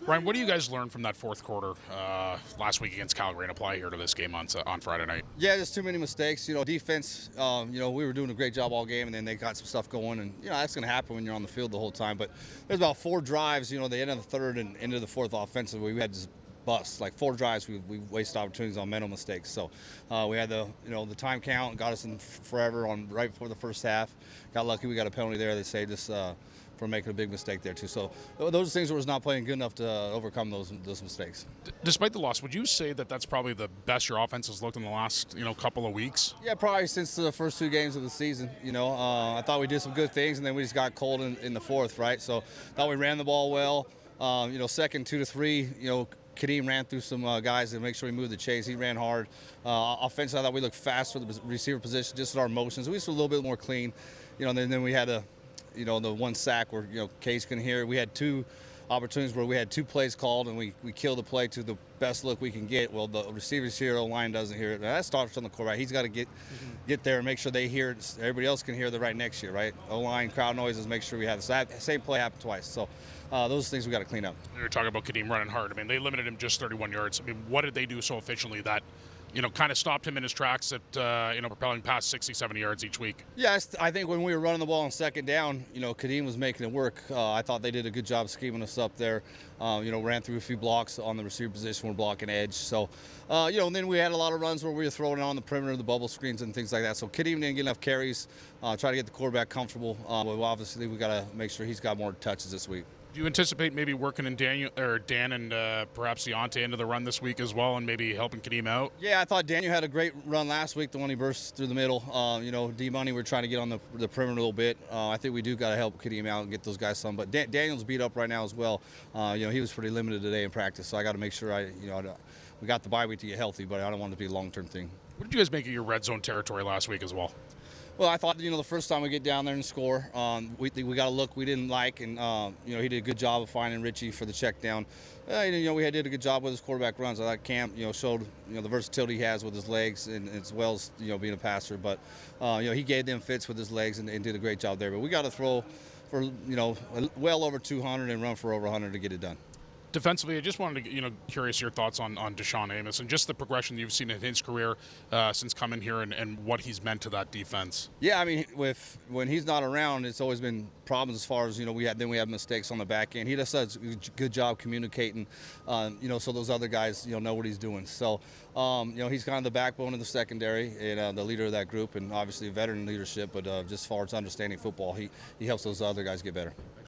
Ryan, what do you guys learn from that fourth quarter last week against Calgary and apply here to this game on Friday night? Yeah, just too many mistakes. Defense, we were doing a great job all game, and then they got some stuff going. And, that's going to happen when you're on the field the whole time. But there's about 4 drives, the end of the third and into the fourth offensively. We had just bust. Like 4 drives, we wasted opportunities on mental mistakes. So we had the time count, got us in forever on right before the first half. Got lucky we got a penalty there that saved us for making a big mistake there too. So those things where it's not playing good enough to overcome those mistakes. Despite the loss, would you say that that's probably the best your offense has looked in the last couple of weeks? Yeah, probably since the first 2 games of the season. I thought we did some good things, and then we just got cold in the fourth, right? So thought we ran the ball well. Second 2 to 3, Kadeem ran through some guys to make sure he moved the chase. He ran hard. Offensively, I thought we looked fast for the receiver position, just at our motions. We just were a little bit more clean. Then we had the one sack where, Case couldn't hear. We had 2 opportunities where we had 2 plays called, and we killed the play to the best look we can get. Well, the receivers hear it, the line doesn't hear it. Now, that starts on the quarterback. He's got to get there and make sure they hear it. Everybody else can hear the right next year, right? O-line, crowd noises, make sure we have the same play happen twice. So those things we got to clean up. You were talking about Kadeem running hard. I mean, they limited him just 31 yards. I mean, what did they do so efficiently that kind of stopped him in his tracks at, propelling past 60, 70 yards each week? Yeah, I think when we were running the ball on second down, Kadeem was making it work. I thought they did a good job scheming us up there. Ran through a few blocks on the receiver position. We're blocking edge. So, and then we had a lot of runs where we were throwing it on the perimeter, the bubble screens and things like that. So Kadeem didn't get enough carries, try to get the quarterback comfortable. But obviously, we got to make sure he's got more touches this week. Do you anticipate maybe working in Dan and perhaps Deontay into the run this week as well, and maybe helping Kadeem out? Yeah, I thought Daniel had a great run last week, the one he burst through the middle. D-Money, we're trying to get on the perimeter a little bit. I think we do got to help Kadeem out and get those guys some. But Daniel's beat up right now as well. He was pretty limited today in practice, so I got to make sure we got the bye week to get healthy, but I don't want it to be a long-term thing. What did you guys make of your red zone territory last week as well? Well, I thought, the first time we get down there and score, we got a look we didn't like, and, he did a good job of finding Richie for the check down. We did a good job with his quarterback runs. I thought Camp, showed, the versatility he has with his legs and as well as, being a passer. But, he gave them fits with his legs and did a great job there. But we got to throw for, well over 200 and run for over 100 to get it done. Defensively, I just wanted to, curious your thoughts on Deshaun Amos and just the progression you've seen in his career since coming here and what he's meant to that defense. Yeah, I mean, when he's not around, it's always been problems as far as, we have mistakes on the back end. He just does a good job communicating, so those other guys, know what he's doing. So, he's kind of the backbone of the secondary and the leader of that group, and obviously veteran leadership, but just as far as understanding football, he helps those other guys get better.